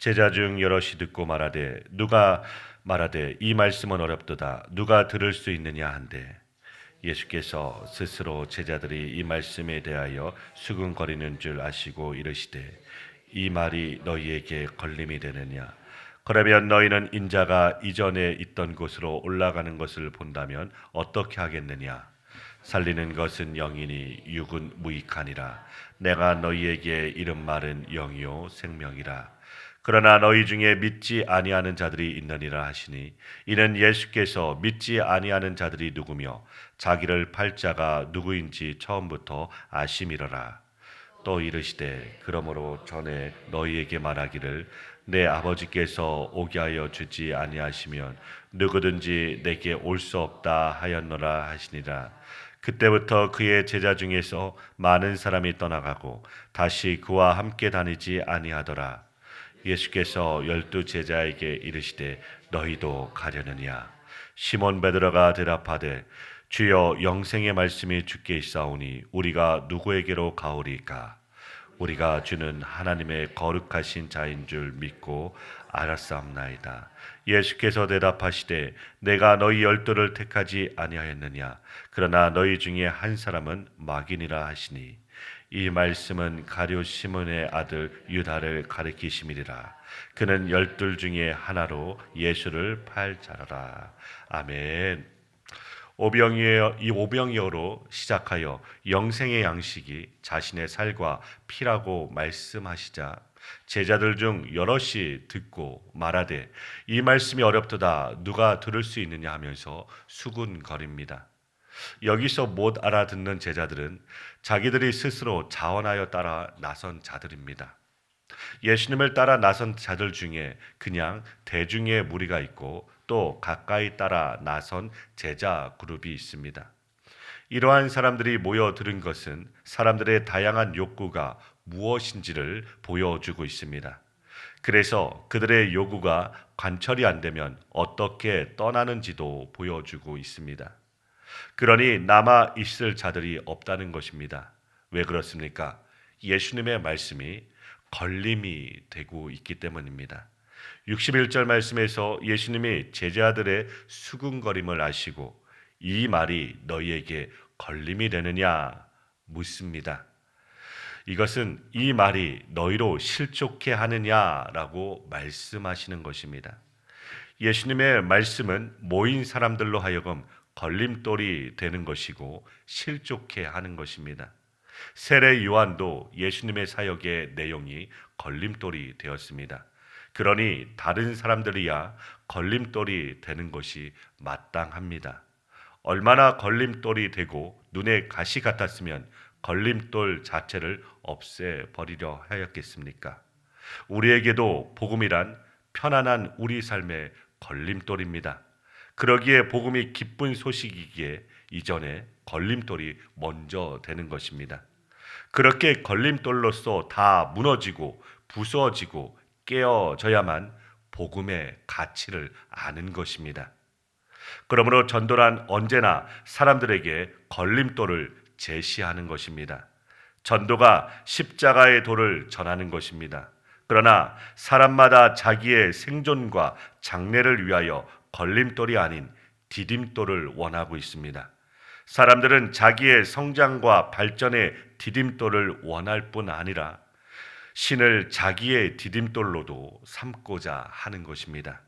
제자 중 여럿이 듣고 말하되 누가 말하되 이 말씀은 어렵도다 누가 들을 수 있느냐 한데 예수께서 스스로 제자들이 이 말씀에 대하여 수근거리는 줄 아시고 이르시되 이 말이 너희에게 걸림이 되느냐 그러면 너희는 인자가 이전에 있던 곳으로 올라가는 것을 본다면 어떻게 하겠느냐 살리는 것은 영이니 육은 무익하니라 내가 너희에게 이른 말은 영이요 생명이라 그러나 너희 중에 믿지 아니하는 자들이 있느니라 하시니 이는 예수께서 믿지 아니하는 자들이 누구며 자기를 팔 자가 누구인지 처음부터 아심이러라. 또 이르시되 그러므로 전에 너희에게 말하기를 내 아버지께서 오게 하여 주지 아니하시면 누구든지 내게 올 수 없다 하였노라 하시니라. 그때부터 그의 제자 중에서 많은 사람이 떠나가고 다시 그와 함께 다니지 아니하더라. 예수께서 12 제자에게 이르시되 너희도 가려느냐 시몬 베드로가 대답하되 주여 영생의 말씀이 주께 있사오니 우리가 누구에게로 가오리까 우리가 주는 하나님의 거룩하신 자인 줄 믿고 알았사옵나이다. 예수께서 대답하시되 내가 너희 12를 택하지 아니하였느냐 그러나 너희 중에 한 사람은 마귀니라 하시니 이 말씀은 가룟 시몬의 아들 유다를 가리키심이리라. 그는 12 중에 하나로 예수를 팔 자라. 아멘. 이 오병이어로 시작하여 영생의 양식이 자신의 살과 피라고 말씀하시자 제자들 중 여럿이 듣고 말하되 이 말씀이 어렵도다 누가 들을 수 있느냐 하면서 수군거립니다. 여기서 못 알아듣는 제자들은 자기들이 스스로 자원하여 따라 나선 자들입니다. 예수님을 따라 나선 자들 중에 그냥 대중의 무리가 있고 또 가까이 따라 나선 제자 그룹이 있습니다. 이러한 사람들이 모여 들은 것은 사람들의 다양한 욕구가 무엇인지를 보여주고 있습니다. 그래서 그들의 요구가 관철이 안 되면 어떻게 떠나는지도 보여주고 있습니다. 그러니 남아 있을 자들이 없다는 것입니다. 왜 그렇습니까? 예수님의 말씀이 걸림이 되고 있기 때문입니다. 61절 말씀에서 예수님이 제자들의 수군거림을 아시고 이 말이 너희에게 걸림이 되느냐 묻습니다. 이것은 이 말이 너희로 실족해 하느냐라고 말씀하시는 것입니다. 예수님의 말씀은 모인 사람들로 하여금 걸림돌이 되는 것이고 실족해 하는 것입니다. 세례 요한도 예수님의 사역의 내용이 걸림돌이 되었습니다. 그러니 다른 사람들이야 걸림돌이 되는 것이 마땅합니다. 얼마나 걸림돌이 되고 눈에 가시 같았으면 걸림돌 자체를 없애버리려 하였겠습니까? 우리에게도 복음이란 편안한 우리 삶의 걸림돌입니다. 그러기에 복음이 기쁜 소식이기에 이전에 걸림돌이 먼저 되는 것입니다. 그렇게 걸림돌로서 다 무너지고 부서지고 깨어져야만 복음의 가치를 아는 것입니다. 그러므로 전도란 언제나 사람들에게 걸림돌을 제시하는 것입니다. 전도가 십자가의 도를 전하는 것입니다. 그러나 사람마다 자기의 생존과 장래를 위하여 걸림돌이 아닌 디딤돌을 원하고 있습니다. 사람들은 자기의 성장과 발전의 디딤돌을 원할 뿐 아니라 신을 자기의 디딤돌로도 삼고자 하는 것입니다.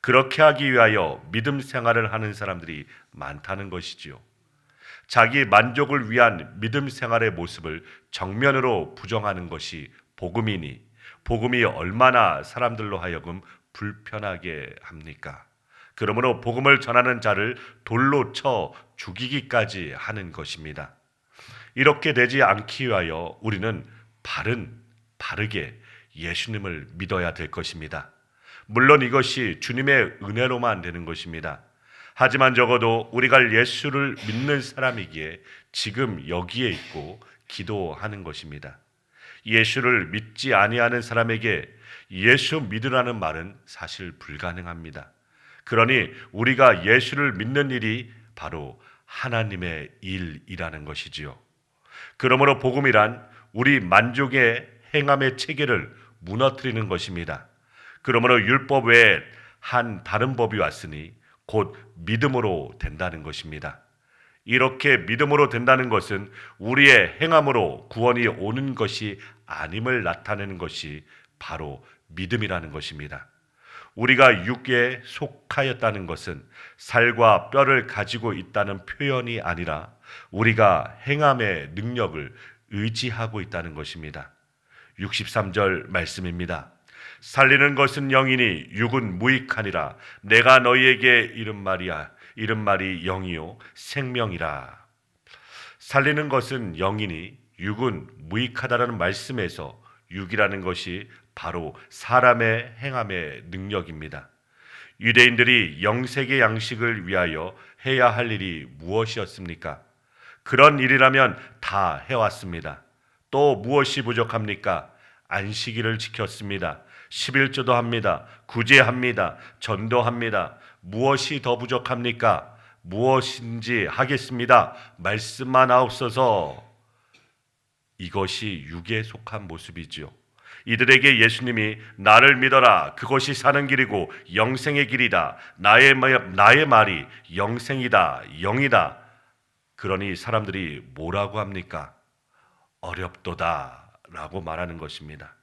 그렇게 하기 위하여 믿음 생활을 하는 사람들이 많다는 것이지요. 자기 만족을 위한 믿음 생활의 모습을 정면으로 부정하는 것이 복음이니 복음이 얼마나 사람들로 하여금 불편하게 합니까? 그러므로 복음을 전하는 자를 돌로 쳐 죽이기까지 하는 것입니다. 이렇게 되지 않기 위하여 우리는 바르게 예수님을 믿어야 될 것입니다. 물론 이것이 주님의 은혜로만 되는 것입니다. 하지만 적어도 우리가 예수를 믿는 사람이기에 지금 여기에 있고 기도하는 것입니다. 예수를 믿지 아니하는 사람에게 예수 믿으라는 말은 사실 불가능합니다. 그러니 우리가 예수를 믿는 일이 바로 하나님의 일이라는 것이지요. 그러므로 복음이란 우리 만족의 행함의 체계를 무너뜨리는 것입니다. 그러므로 율법 외에 한 다른 법이 왔으니 곧 믿음으로 된다는 것입니다. 이렇게 믿음으로 된다는 것은 우리의 행함으로 구원이 오는 것이 아님을 나타내는 것이 바로 믿음이라는 것입니다. 우리가 육에 속하였다는 것은 살과 뼈를 가지고 있다는 표현이 아니라 우리가 행함의 능력을 의지하고 있다는 것입니다. 63절 말씀입니다. 살리는 것은 영이니 육은 무익하니라. 내가 너희에게 이른 말이 영이요 생명이라. 살리는 것은 영이니 육은 무익하다라는 말씀에서 육이라는 것이 바로 사람의 행함의 능력입니다. 유대인들이 영생의 양식을 위하여 해야 할 일이 무엇이었습니까? 그런 일이라면 다 해왔습니다. 또 무엇이 부족합니까? 안식일을 지켰습니다. 11조도 합니다. 구제합니다. 전도합니다. 무엇이 더 부족합니까? 무엇인지 하겠습니다. 말씀만 하옵소서. 이것이 육에 속한 모습이지요. 이들에게 예수님이 나를 믿어라. 그것이 사는 길이고 영생의 길이다. 나의 말이 영생이다. 영이다. 그러니 사람들이 뭐라고 합니까? 어렵도다 라고 말하는 것입니다.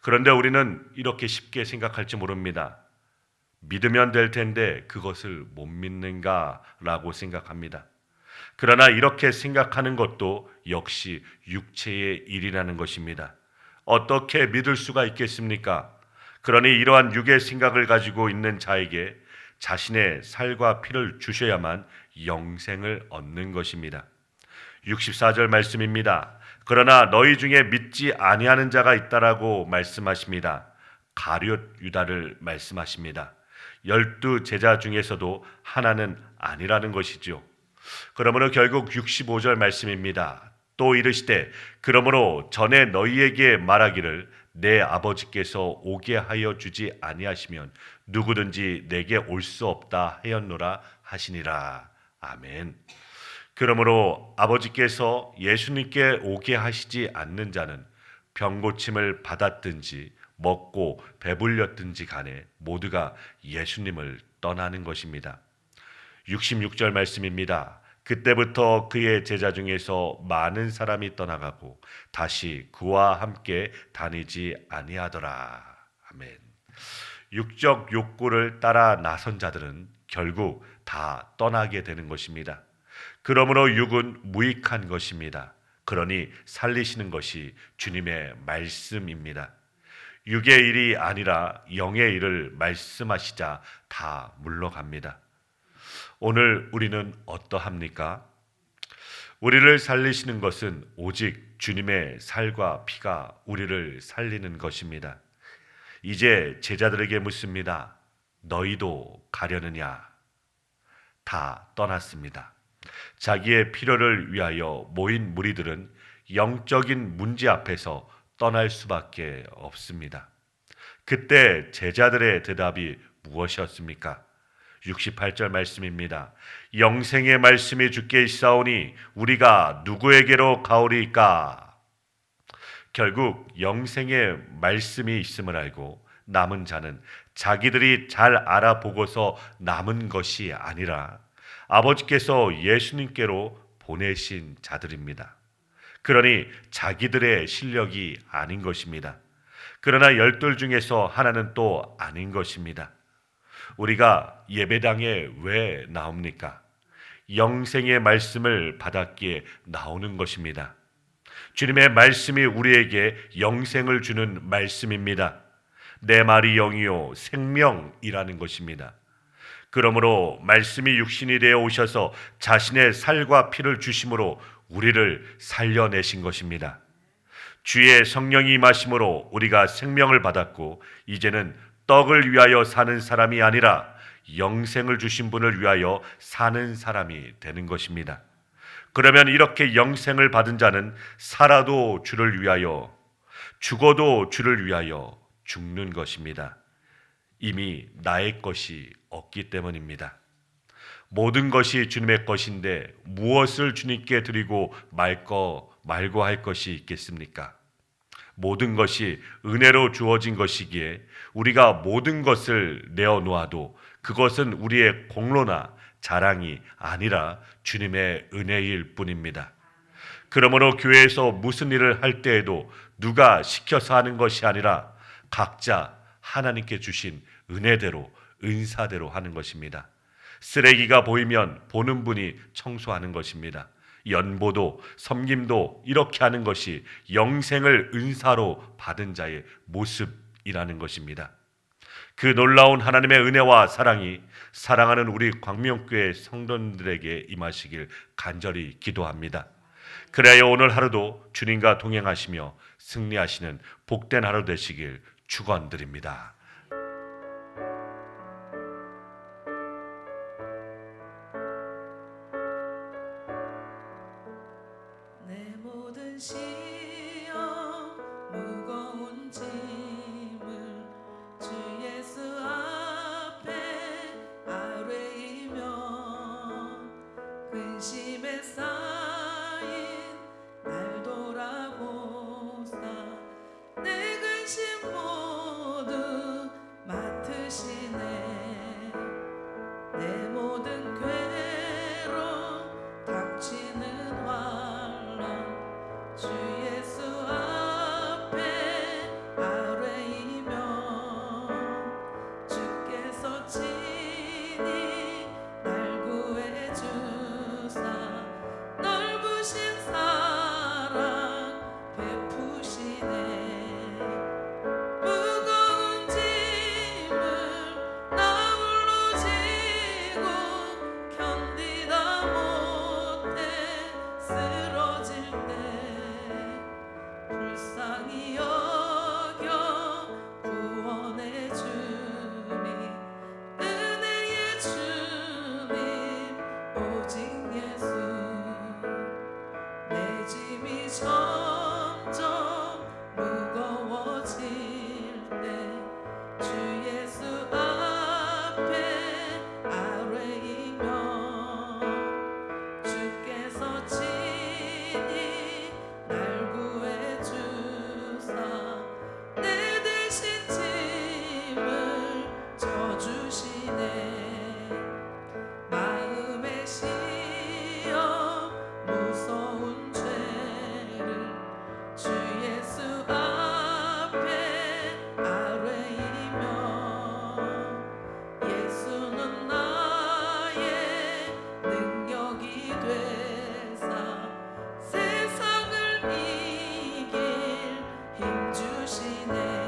그런데 우리는 이렇게 쉽게 생각할지 모릅니다. 믿으면 될 텐데 그것을 못 믿는가 라고 생각합니다. 그러나 이렇게 생각하는 것도 역시 육체의 일이라는 것입니다. 어떻게 믿을 수가 있겠습니까? 그러니 이러한 육의 생각을 가지고 있는 자에게 자신의 살과 피를 주셔야만 영생을 얻는 것입니다. 64절 말씀입니다. 그러나 너희 중에 믿지 아니하는 자가 있다라고 말씀하십니다. 가룟 유다를 말씀하십니다. 12 제자 중에서도 하나는 아니라는 것이죠. 그러므로 결국 65절 말씀입니다. 또 이르시되 그러므로 전에 너희에게 말하기를 내 아버지께서 오게 하여 주지 아니하시면 누구든지 내게 올 수 없다 하였노라 하시니라. 아멘. 그러므로 아버지께서 예수님께 오게 하시지 않는 자는 병고침을 받았든지 먹고 배불렸든지 간에 모두가 예수님을 떠나는 것입니다. 66절 말씀입니다. 그때부터 그의 제자 중에서 많은 사람이 떠나가고 다시 그와 함께 다니지 아니하더라. 아멘. 육적 욕구를 따라 나선 자들은 결국 다 떠나게 되는 것입니다. 그러므로 육은 무익한 것입니다. 그러니 살리시는 것이 주님의 말씀입니다. 육의 일이 아니라 영의 일을 말씀하시자 다 물러갑니다. 오늘 우리는 어떠합니까? 우리를 살리시는 것은 오직 주님의 살과 피가 우리를 살리는 것입니다. 이제 제자들에게 묻습니다. 너희도 가려느냐? 다 떠났습니다. 자기의 필요를 위하여 모인 무리들은 영적인 문제 앞에서 떠날 수밖에 없습니다. 그때 제자들의 대답이 무엇이었습니까? 68절 말씀입니다. 영생의 말씀이 주께 있사오니 우리가 누구에게로 가오리까? 결국 영생의 말씀이 있음을 알고 남은 자는 자기들이 잘 알아보고서 남은 것이 아니라 아버지께서 예수님께로 보내신 자들입니다. 그러니 자기들의 실력이 아닌 것입니다. 그러나 12 중에서 하나는 또 아닌 것입니다. 우리가 예배당에 왜 나옵니까? 영생의 말씀을 받았기에 나오는 것입니다. 주님의 말씀이 우리에게 영생을 주는 말씀입니다. 내 말이 영이요 생명이라는 것입니다. 그러므로 말씀이 육신이 되어 오셔서 자신의 살과 피를 주심으로 우리를 살려내신 것입니다. 주의 성령이 임하심으로 우리가 생명을 받았고 이제는 떡을 위하여 사는 사람이 아니라 영생을 주신 분을 위하여 사는 사람이 되는 것입니다. 그러면 이렇게 영생을 받은 자는 살아도 주를 위하여 죽어도 주를 위하여 죽는 것입니다. 이미 나의 것이 없기 때문입니다. 모든 것이 주님의 것인데 무엇을 주님께 드리고 말고 할 것이 있겠습니까? 모든 것이 은혜로 주어진 것이기에 우리가 모든 것을 내어놓아도 그것은 우리의 공로나 자랑이 아니라 주님의 은혜일 뿐입니다. 그러므로 교회에서 무슨 일을 할 때에도 누가 시켜서 하는 것이 아니라 각자 하나님께 주신 은혜대로 은사대로 하는 것입니다. 쓰레기가 보이면 보는 분이 청소하는 것입니다. 연보도 섬김도 이렇게 하는 것이 영생을 은사로 받은 자의 모습이라는 것입니다. 그 놀라운 하나님의 은혜와 사랑이 사랑하는 우리 광명교회 성도들에게 임하시길 간절히 기도합니다. 그래야 오늘 하루도 주님과 동행하시며 승리하시는 복된 하루 되시길 축원드립니다. 내 모든 시험 무거운 짐을 주 예수 앞에 아뢰이며 근심에 쌓인 날 돌아보사 내 근심 모두 맡으시네. 내 모든 괴로움 닥치는 주 예수 앞에 아뢰이며 주께서 친히 날 구해주사 넓으신 사랑 베푸시네. 무거운 짐을 나 홀로 지고 견디다 못해 쓰러질 때 불쌍히 여겨 구원의 주님 은혜의 주님 오직 예수. 내 짐이 점점 무거워질 때 주 예수 앞에 아뢰이며 주께서 친히 날 구해주사 내 대신 짐을 져주시네. 마음의 시험 무서운 죄를 주 예수 앞에 아뢰이며 예수는 나의 능력이 되사 세상을 이길 힘 주시네.